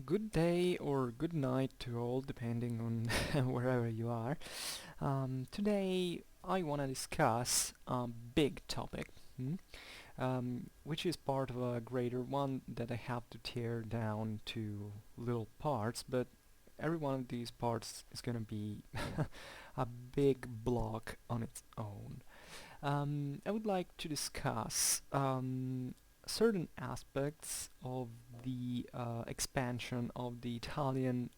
Good day or good night to all, depending on wherever you are. Today I want to discuss a big topic, which is part of a greater one that I have to tear down to little parts, but every one of these parts is going to be a big block on its own. I would like to discuss certain aspects of the expansion of the Italian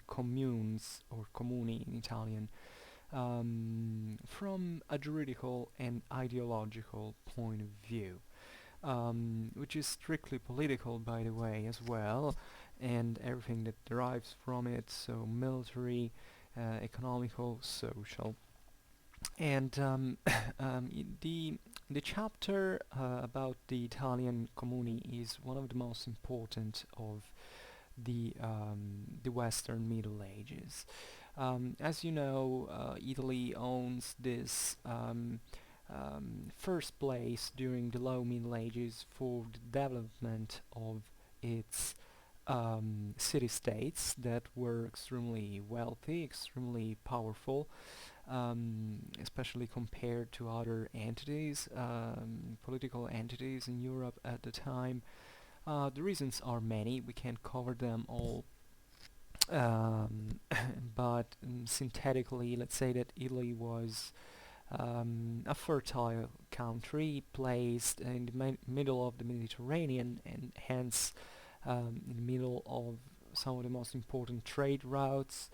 communes or comuni in Italian from a juridical and ideological point of view, which is strictly political, by the way, as well, and everything that derives from it, so military, economical, social. And the chapter about the Italian Comuni is one of the most important of the Western Middle Ages. As you know, Italy owns this first place during the Low Middle Ages for the development of its city-states that were extremely wealthy, extremely powerful, especially compared to other entities, political entities in Europe at the time. The reasons are many, we can't cover them all, but synthetically, let's say that Italy was a fertile country placed in the middle of the Mediterranean and hence in the middle of some of the most important trade routes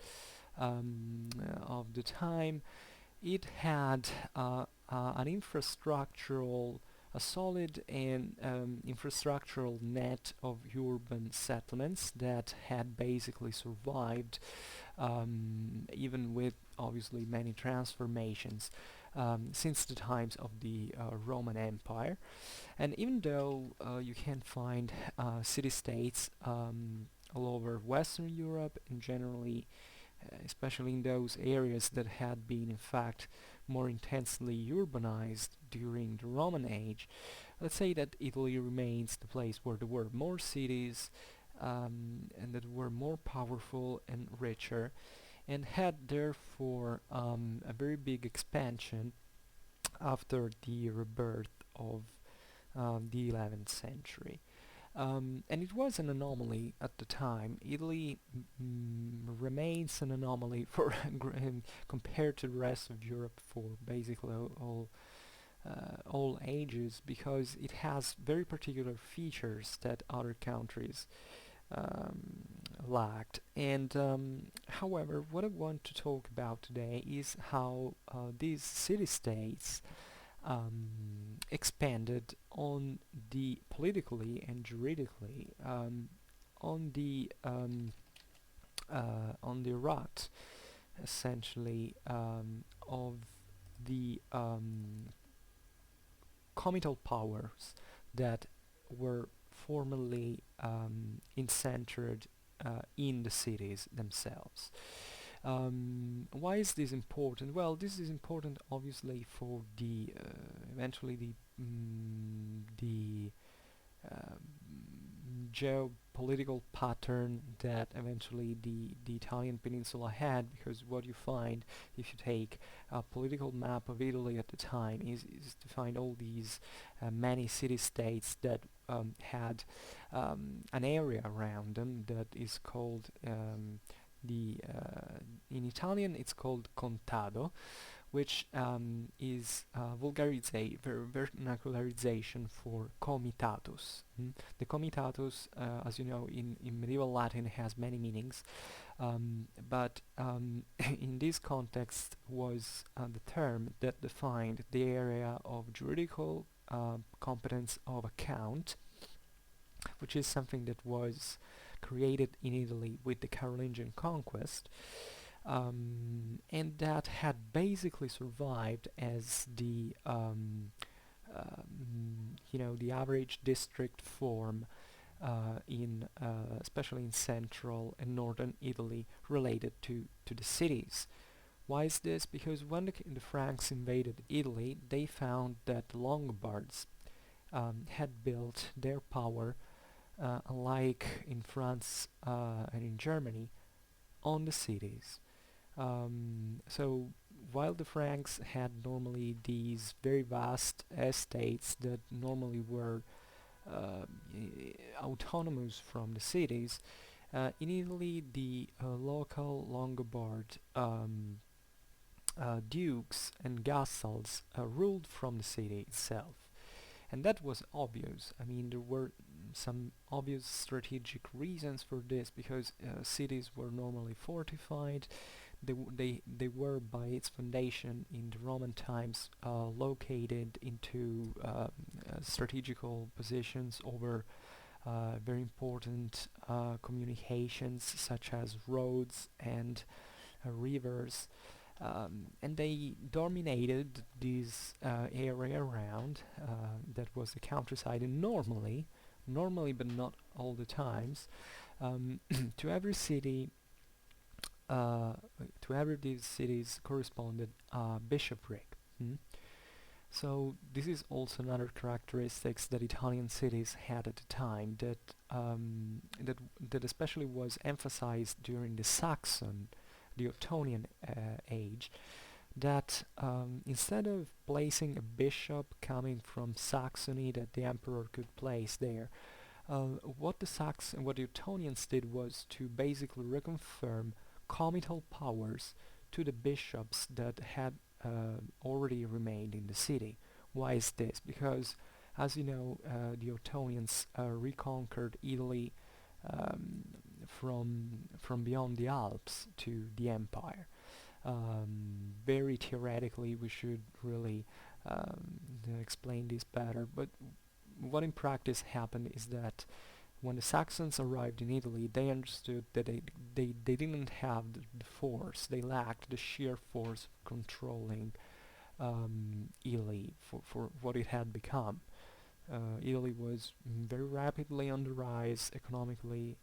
of the time. It had a solid and infrastructural net of urban settlements that had basically survived, even with obviously many transformations since the times of the Roman Empire. And even though you can find city-states all over Western Europe and generally especially in those areas that had been in fact more intensely urbanized during the Roman age, let's say that Italy remains the place where there were more cities and that were more powerful and richer, and had therefore a very big expansion after the rebirth of the 11th century. And it was an anomaly at the time. Italy remains an anomaly for compared to the rest of Europe for basically all ages, because it has very particular features that other countries lacked. And however, what I want to talk about today is how these city-states expanded on the politically and juridically on the rot essentially of the comital powers that were formerly centered in the cities themselves. Why is this important? Well, this is important obviously for the eventually the geopolitical pattern that eventually the Italian peninsula had, because what you find if you take a political map of Italy at the time is to find all these many city-states that had an area around them that is called in Italian it's called contado, which is vernacularization for comitatus. The comitatus, as you know, in medieval Latin has many meanings, but in this context was the term that defined the area of juridical competence of a count, which is something that was created in Italy with the Carolingian conquest, and that had basically survived as the the average district form in especially in central and northern Italy related to the cities. Why is this? Because when the Franks invaded Italy, they found that the Longobards had built their power unlike in France and in Germany, on the cities. So while the Franks had normally these very vast estates that normally were autonomous from the cities, in Italy the local Longobards dukes and vassals ruled from the city itself. And that was obvious. I mean, there were some obvious strategic reasons for this because cities were normally fortified. They were by its foundation in the Roman times located into strategical positions over very important communications such as roads and rivers, and they dominated this area around that was the countryside. And normally but not all the times, to every city, to every of these cities corresponded a bishopric. So this is also another characteristics that Italian cities had at the time that especially was emphasized during the the Ottonian age, that instead of placing a bishop coming from Saxony that the emperor could place there, what the Ottonians did was to basically reconfirm comital powers to the bishops that had already remained in the city. Why is this? Because, as you know, the Ottonians reconquered Italy from beyond the Alps to the empire. Very theoretically, we should really explain this better, but what in practice happened is that when the Saxons arrived in Italy, they understood that they didn't have the force, they lacked the sheer force of controlling Italy for what it had become. Italy was very rapidly on the rise, economically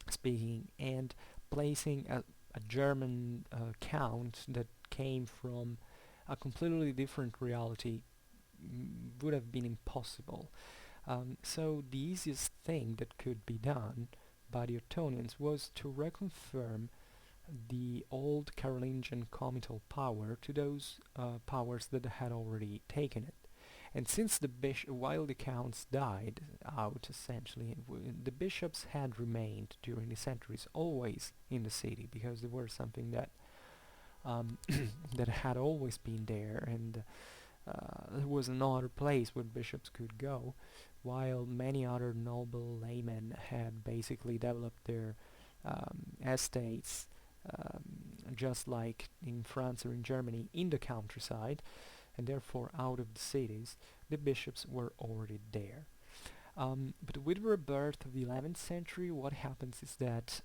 speaking, and placing a German count that came from a completely different reality would have been impossible. So the easiest thing that could be done by the Ottonians was to reconfirm the old Carolingian comital power to those powers that had already taken it. And since while the counts died out essentially, the bishops had remained during the centuries always in the city because they were something that that had always been there, and there was no other place where bishops could go, while many other noble laymen had basically developed their estates, just like in France or in Germany, in the countryside, and therefore out of the cities. The bishops were already there. But with the rebirth of the 11th century, what happens is that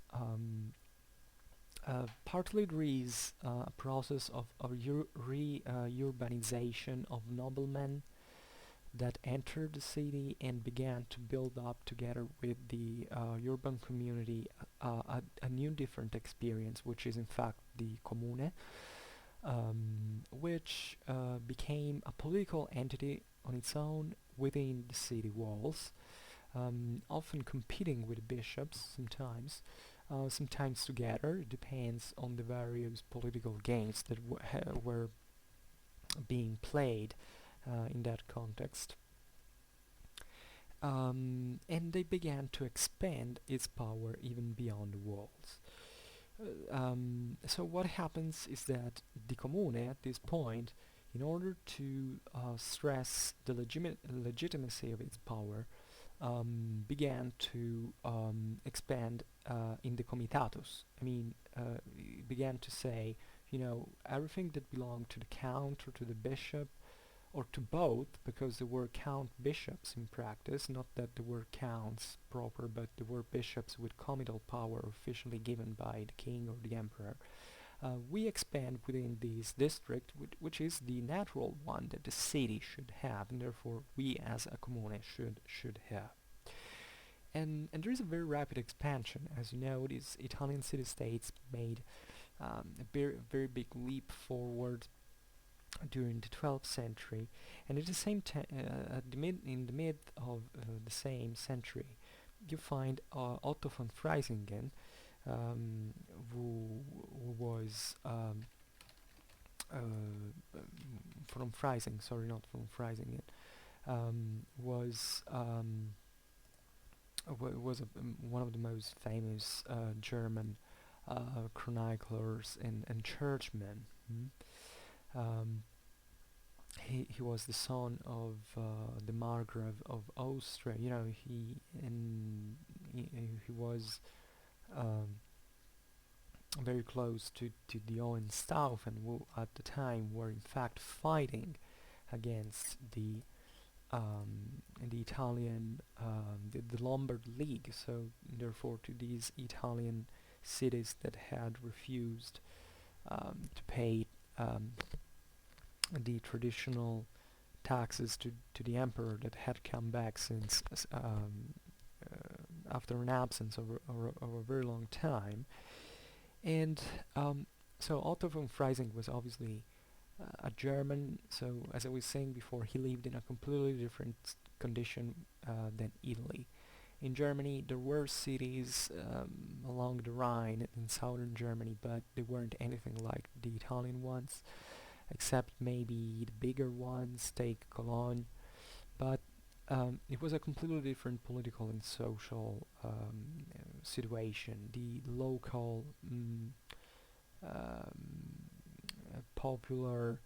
partly there is a process of urbanization of noblemen that entered the city and began to build up together with the urban community a new different experience, which is in fact the Commune, which became a political entity on its own within the city walls, often competing with bishops sometimes, sometimes together. It depends on the various political games that were being played in that context. And they began to expand its power even beyond the walls. So what happens is that the Commune at this point, in order to stress the legitimacy of its power, began to expand in the comitatus. I mean, it began to say, everything that belonged to the count or to the bishop or to both, because there were count bishops in practice, not that there were counts proper, but there were bishops with comital power officially given by the king or the emperor. We expand within this district, which is the natural one that the city should have, and therefore we as a commune should have. And there is a very rapid expansion. As you know, these Italian city-states made a very big leap forward during the 12th century, and at the same time, in the mid of the same century, you find Otto von Freisengen, um, who was from Freising, sorry, not from Freisingen, was one of the most famous German chroniclers and churchmen. He was the son of the Margrave of Austria. You know, he was um, very close to the Hohenstaufen, who at the time were in fact fighting against the Italian the Lombard League. So therefore, to these Italian cities that had refused to pay the traditional taxes to the emperor that had come back since after an absence of a very long time. And so Otto von Freising was obviously a German, so as I was saying before, he lived in a completely different condition than Italy. In Germany, there were cities along the Rhine in southern Germany, but they weren't anything like the Italian ones, except maybe the bigger ones, take Cologne. But it was a completely different political and social situation. The local popular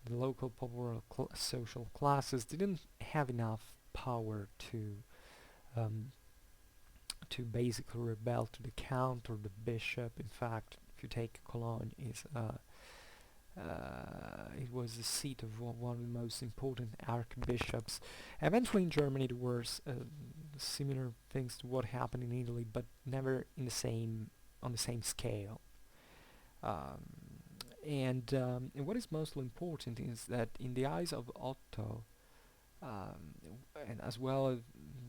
the local popular social classes didn't have enough power to basically rebel to the count or the bishop. In fact, if you take Cologne, it was the seat of one of the most important archbishops. Eventually in Germany there were similar things to what happened in Italy, but never in the same on the same scale. And what is mostly important is that in the eyes of Otto, and as well as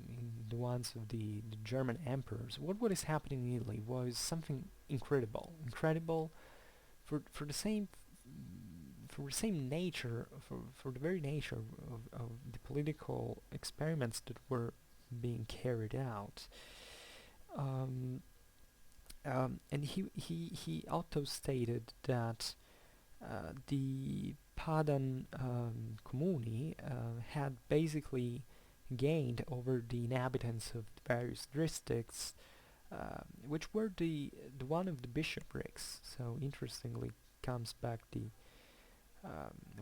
in the ones of the German emperors, what is happening in Italy was something incredible for the same nature, for the very nature of the political experiments that were being carried out. And he Otto stated that the Padan Communi had basically gained over the inhabitants of the various districts, which were the one of the bishoprics. So interestingly, comes back the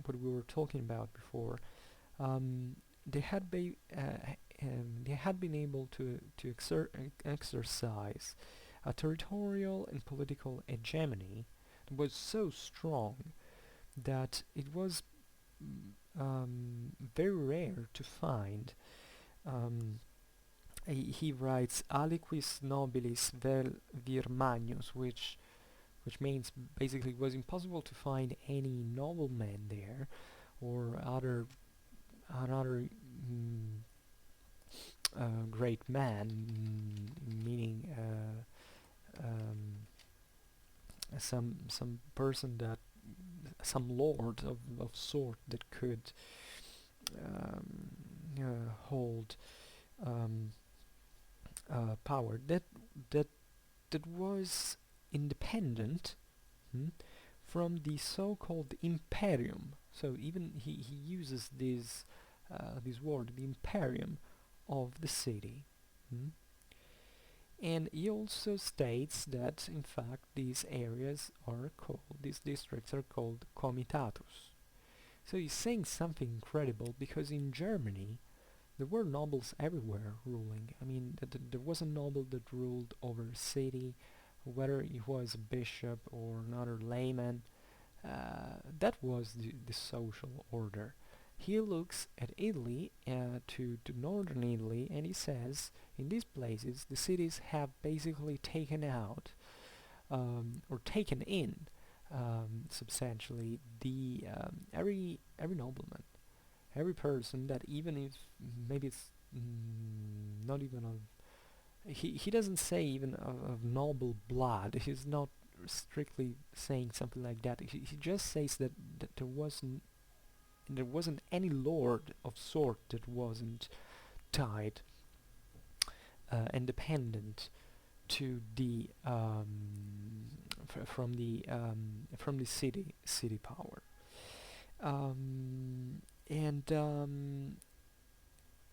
what we were talking about before. They had been able to exercise a territorial and political hegemony that was so strong that it was very rare to find. He writes aliquis nobilis vel vir magnus, which means basically it was impossible to find any nobleman there or another great man, meaning some person that some lord of sort that could hold power that was independent from the so-called imperium. So even he uses this word, the imperium of the city. And he also states that in fact these districts are called comitatus. So he's saying something incredible, because in Germany there were nobles everywhere ruling. I mean, there was a noble that ruled over a city, whether he was a bishop or another layman. That was the social order. He looks at Italy, to northern Italy, and he says in these places the cities have basically taken out or taken in substantially the every nobleman, every person that, even if maybe it's not even of he doesn't say even of noble blood. He's not strictly saying something like that. He just says that there was there wasn't any lord of sort that wasn't tied and dependent to the from the city power, and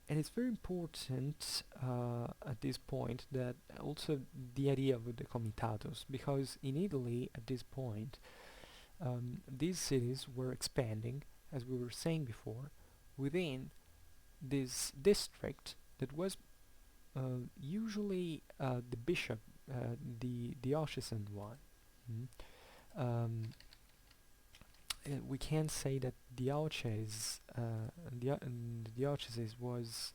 and it's very important at this point that also the idea of the comitatus, because in Italy at this point these cities were expanding, as we were saying before, within this district that was usually the bishop, the diocesan one. Mm. Um, we can say that the diocese was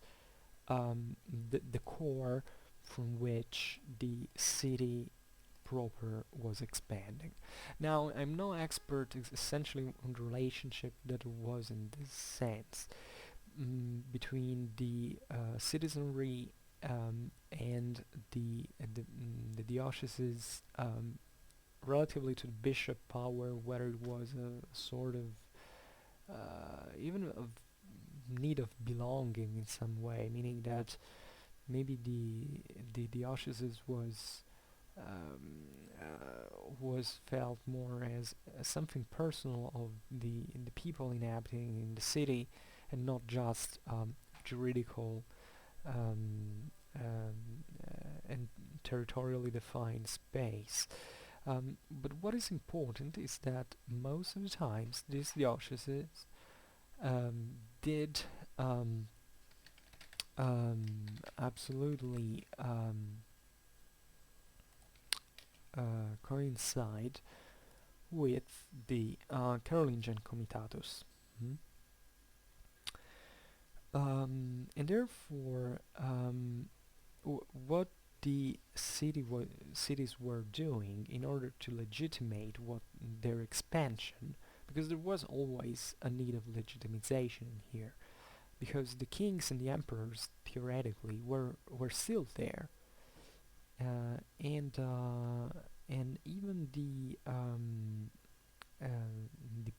the core from which the city proper was expanding. Now, I'm no expert essentially on the relationship that was in this sense between the citizenry and the dioceses relatively to the bishop power, whether it was a sort of even of need of belonging in some way, meaning that maybe the diocese was felt more as something personal of the people inhabiting in the city, and not just juridical and territorially defined space. But what is important is that most of the times these dioceses did absolutely coincide with the Carolingian comitatus. Mm. And therefore, what the cities were doing in order to legitimate what their expansion, because there was always a need of legitimization here, because the kings and the emperors theoretically were still there, and even the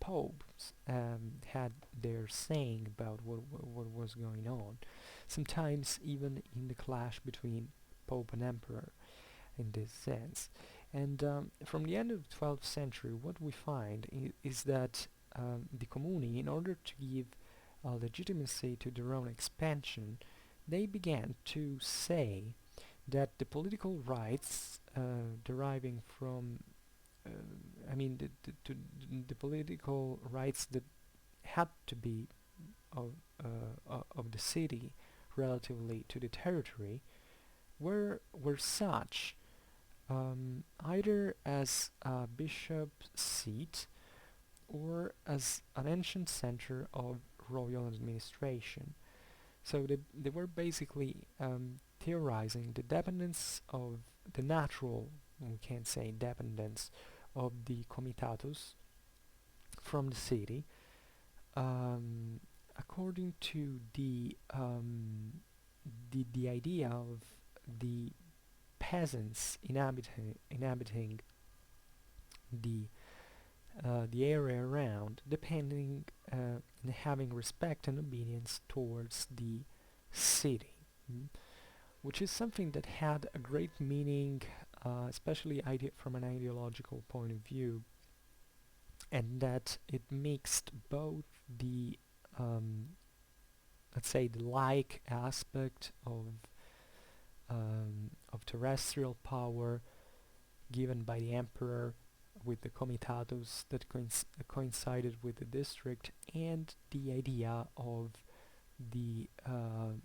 popes had their saying about what was going on, sometimes even in the clash between Pope and Emperor in this sense. And from the end of the 12th century, what we find is that the Communi, in order to give legitimacy to their own expansion, they began to say that the political rights deriving from the political rights that had to be of the city relatively to the territory were such, either as a bishop's seat or as an ancient center of royal administration. So they were basically theorizing the dependence of the natural, we can say dependence of the comitatus from the city, according to the idea of the peasants inhabiting the area around, depending and having respect and obedience towards the city, which is something that had a great meaning, especially from an ideological point of view, and that it mixed both the let's say the like aspect of terrestrial power given by the emperor with the comitatus that coincided with the district, and the idea of the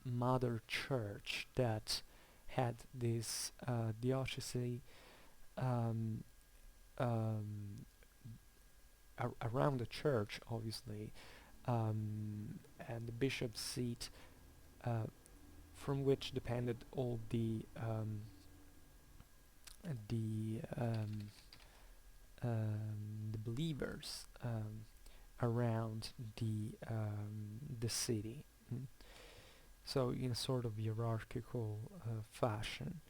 mother church that had this diocese around the church, obviously, and the bishop's seat, from which depended all the believers around the city. So in a sort of hierarchical fashion.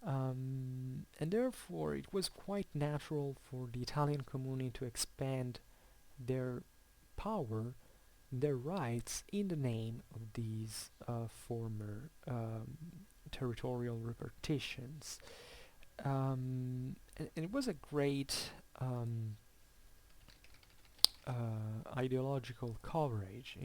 And therefore it was quite natural for the Italian Comuni to expand their power their rights in the name of these former territorial repartitions. And it was a great ideological coverage,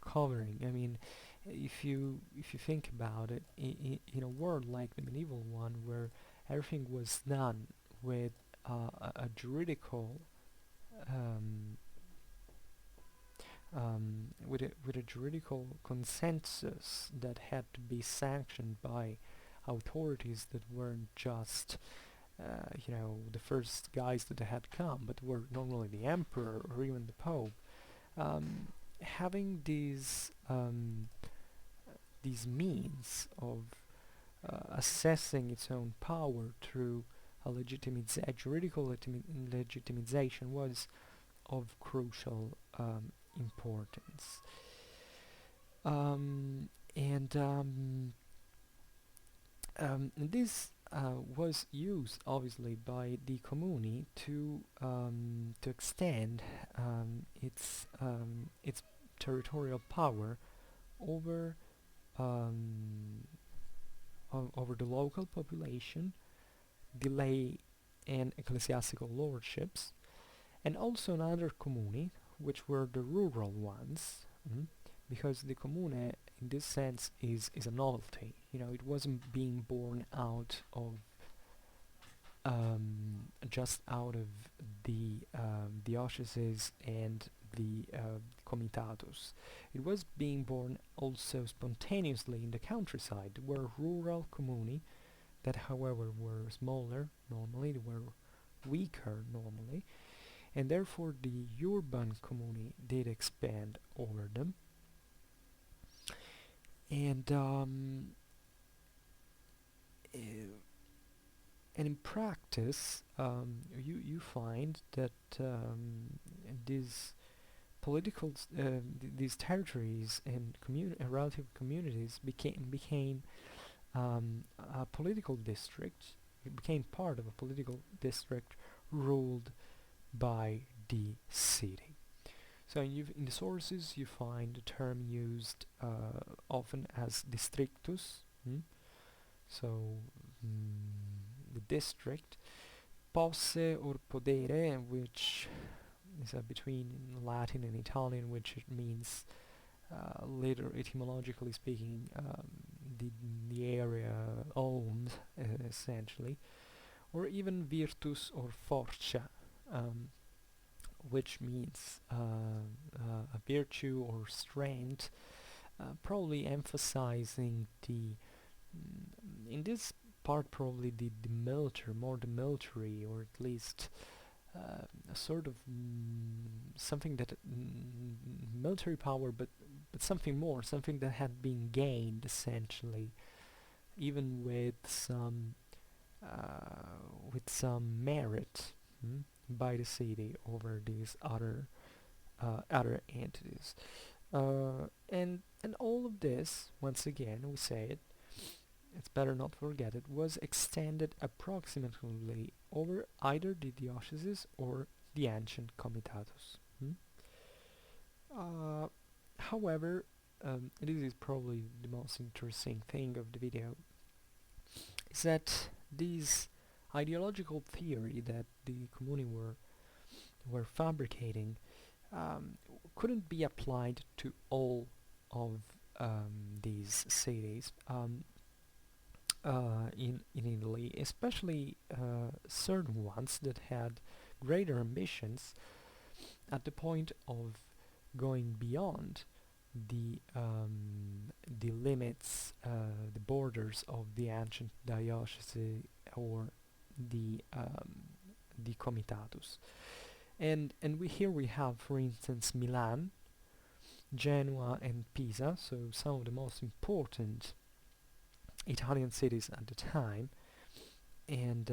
covering. I mean, if you think about it, in a world like the medieval one, where everything was done with a juridical um, with a juridical consensus that had to be sanctioned by authorities that weren't just the first guys that had come, but were normally the emperor or even the pope. Having these means of assessing its own power through a juridical legitimization was of crucial importance. And this was used obviously by the Commune to extend its territorial power over over the local population, the lay and ecclesiastical lordships, and also another Commune, which were the rural ones, because the Commune in this sense is a novelty. It wasn't being born out of just out of the dioceses and the comitatus. It was being born also spontaneously in the countryside. There were rural communi that, however, were smaller normally, they were weaker normally, and therefore the urban communi did expand over them. And and in practice, you find that these these territories and relative communities became a political district. It became part of a political district ruled by the city. So in the sources you find the term used often as districtus, so the district, posse or podere, which is between Latin and Italian, which it means later etymologically speaking the area owned essentially, or even virtus or forza, which means a virtue or strength, probably emphasizing in this part probably the military, more the military, or at least a sort of something that military power, but something more, something that had been gained essentially, even with some merit by the city over these other entities, and all of this, once again we say it, it's better not to forget it, was extended approximately over either the dioceses or the ancient comitatus. However, this is probably the most interesting thing of the video, is that this ideological theory that the Communi were fabricating couldn't be applied to all of these cities in Italy, especially certain ones that had greater ambitions at the point of going beyond the limits, the borders of the ancient diocese or the comitatus. And we have, for instance, Milan, Genua and Pisa, so some of the most important Italian cities at the time, and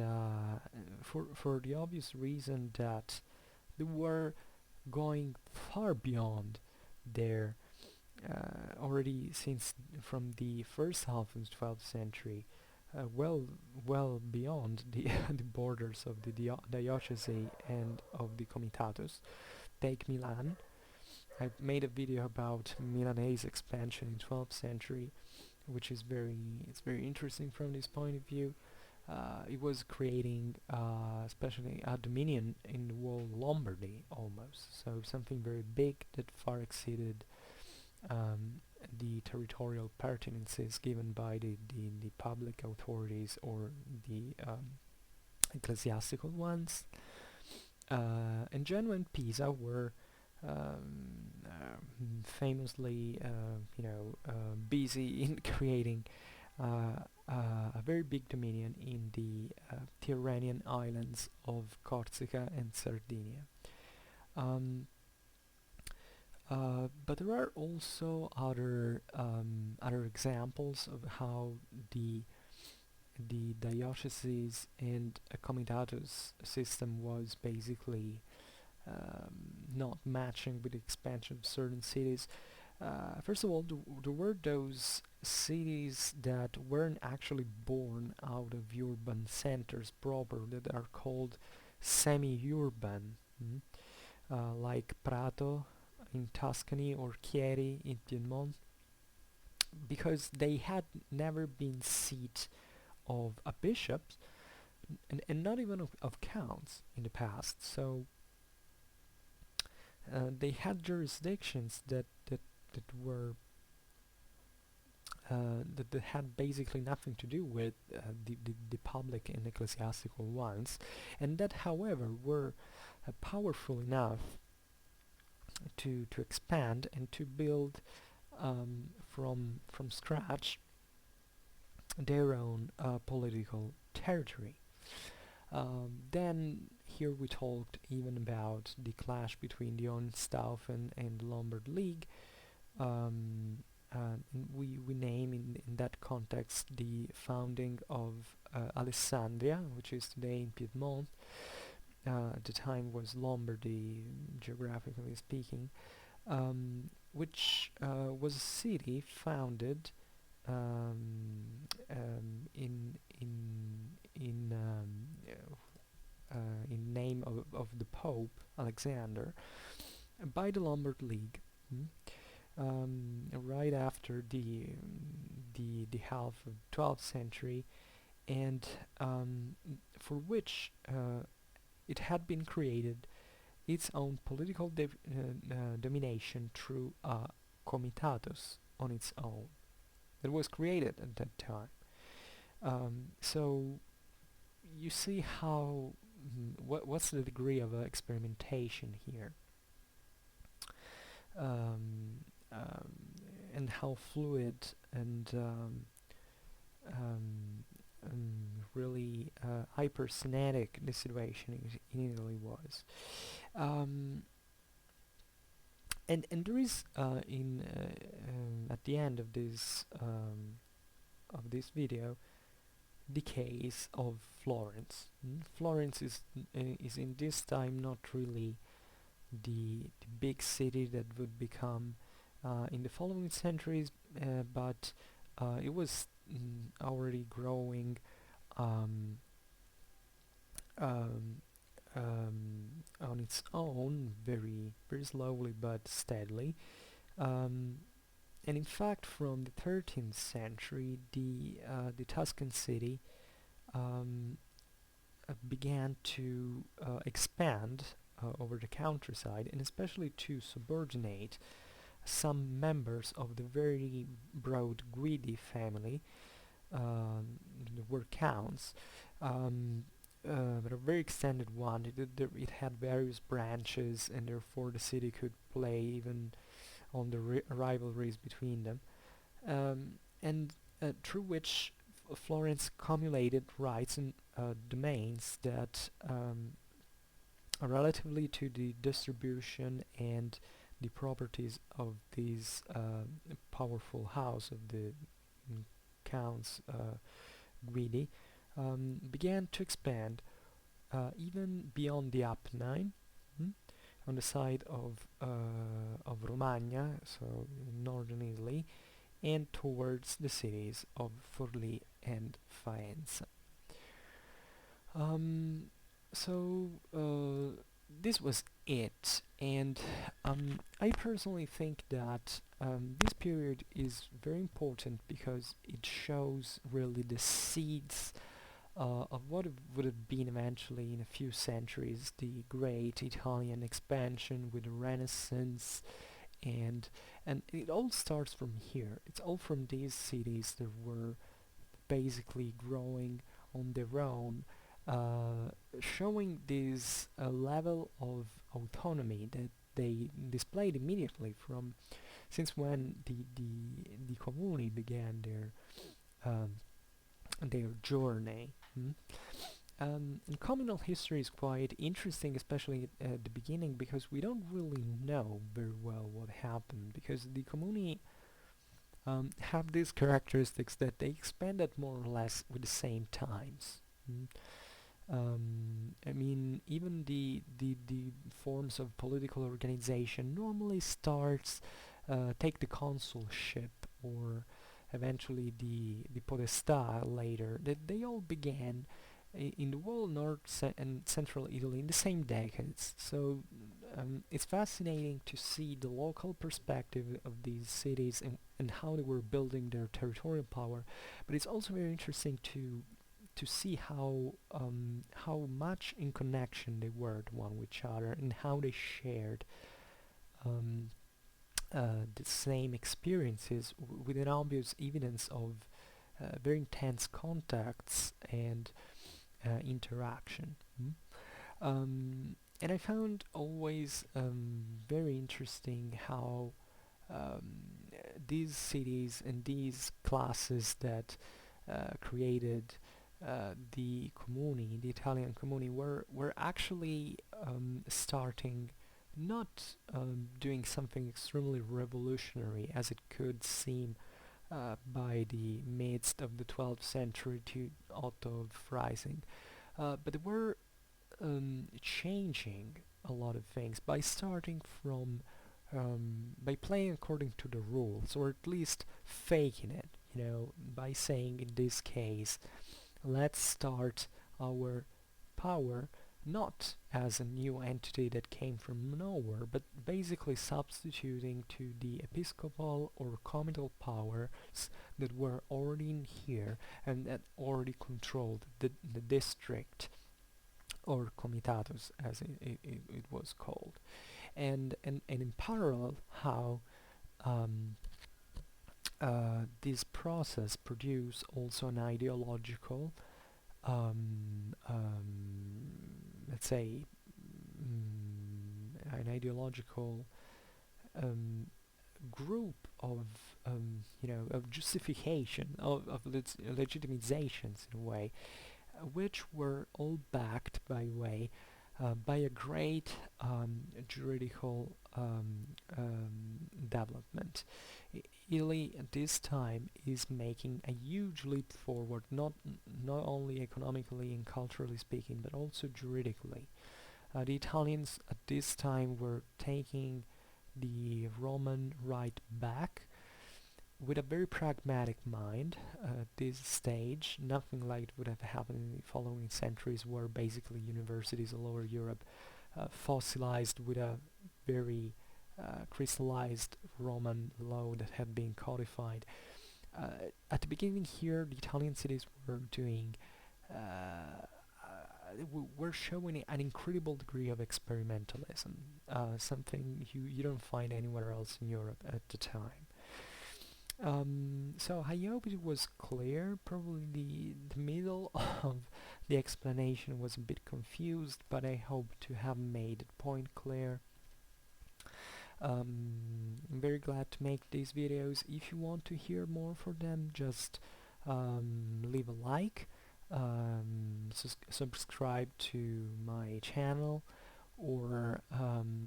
for the obvious reason that they were going far beyond their already since from the first half of the 12th century, well beyond the the borders of the diocese and of the comitatus. Take Milan. I made a video about Milanese expansion in 12th century, which is very interesting from this point of view. It was creating especially a dominion in the whole Lombardy almost, so something very big that far exceeded the territorial pertinences given by the public authorities or the ecclesiastical ones. And Genua and Pisa were famously, busy in creating a very big dominion in the Tyrrhenian islands of Corsica and Sardinia. But there are also other examples of how the dioceses and a comitatus system was basically not matching with the expansion of certain cities. First of all, there were those cities that weren't actually born out of urban centers proper, that are called semi-urban, like Prato in Tuscany or Chieri in Piedmont, because they had never been seat of a bishop and not even of counts in the past. So they had jurisdictions that were that had basically nothing to do with the public and ecclesiastical ones, and that however were powerful enough to expand and to build from scratch their own political territory. Then here we talked even about the clash between the Hohenstaufen and the Lombard League. We name in that context the founding of Alessandria, which is today in Piedmont. At the time was Lombardy, geographically speaking, which was a city founded in name of the Pope Alexander by the Lombard League, right after the half of 12th century, and for which it had been created its own political domination through a comitatus on its own that was created at that time. So you see how what's the degree of experimentation here, and how fluid and really hyperkinetic the situation in Italy was. And there is at the end of this video the case of Florence. Florence is in this time not really the big city that would become in the following centuries, but it was already growing on its own, very slowly but steadily. And in fact, from the 13th century, the Tuscan city began to expand over the countryside, and especially to subordinate some members of the very broad Guidi family, were counts, but a very extended one. It had various branches, and therefore the city could play even on the rivalries between them, and through which Florence cumulated rights and domains that relatively to the distribution and the properties of these powerful house of the counts Guidi began to expand even beyond the Apennine, on the side of Romagna, so in northern Italy, and towards the cities of Forlì and Faenza. So this was it. And I personally think that this period is very important because it shows really the seeds of what would have been eventually in a few centuries the great Italian expansion with the Renaissance, and it all starts from here. It's all from these cities that were basically growing on their own, showing this level of autonomy that they displayed immediately from since when the Comuni began um, their journey. And communal history is quite interesting, especially at the beginning, because we don't really know very well what happened, because the Comuni have these characteristics that they expanded more or less with the same times. Mm. I mean, even the forms of political organization normally starts take the consulship or eventually the podestà later. That they all began in the whole and central Italy in the same decades. So it's fascinating to see the local perspective of these cities and how they were building their territorial power. But it's also very interesting to see how much in connection they were one with each other and how they shared um, the same experiences with an obvious evidence of very intense contacts and interaction. And I found always very interesting how these cities and these classes that created the Comuni, the Italian Comuni, were actually starting not doing something extremely revolutionary as it could seem by the midst of the 12th century to Otto Freising, but they were changing a lot of things by starting from by playing according to the rules, or at least faking it, by saying in this case, let's start our power not as a new entity that came from nowhere, but basically substituting to the episcopal or comital powers that were already in here and that already controlled the district, or comitatus as it was called. And in parallel, how this process produced also an ideological let's say an ideological um, group of of justification of legitimizations in a way, which were all backed by a great juridical development. Italy at this time is making a huge leap forward, not only economically and culturally speaking, but also juridically. The Italians at this time were taking the Roman right back with a very pragmatic mind at this stage. Nothing like it would have happened in the following centuries, where basically universities all over Europe fossilized with a very crystallized Roman law that had been codified. At the beginning here, the Italian cities were doing were showing an incredible degree of experimentalism, something you don't find anywhere else in Europe at the time. So I hope it was clear. Probably the middle of the explanation was a bit confused, but I hope to have made the point clear. I'm very glad to make these videos. If you want to hear more for them, just leave a like, subscribe to my channel, or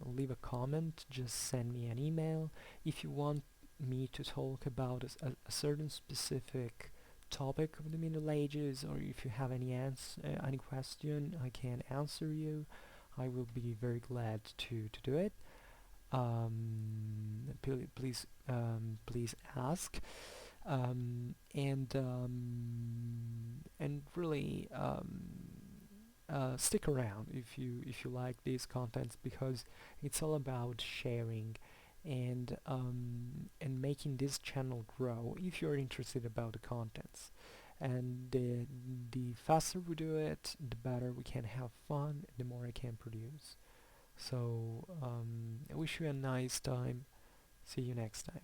leave a comment. Just send me an email. If you want me to talk about a certain specific topic of the Middle Ages, or if you have any question I can answer you, I will be very glad to do it. Please ask, and really stick around if you like these contents, because it's all about sharing and making this channel grow if you're interested about the contents. And the faster we do it, the better we can have fun, the more I can produce. So I wish you a nice time. See you next time.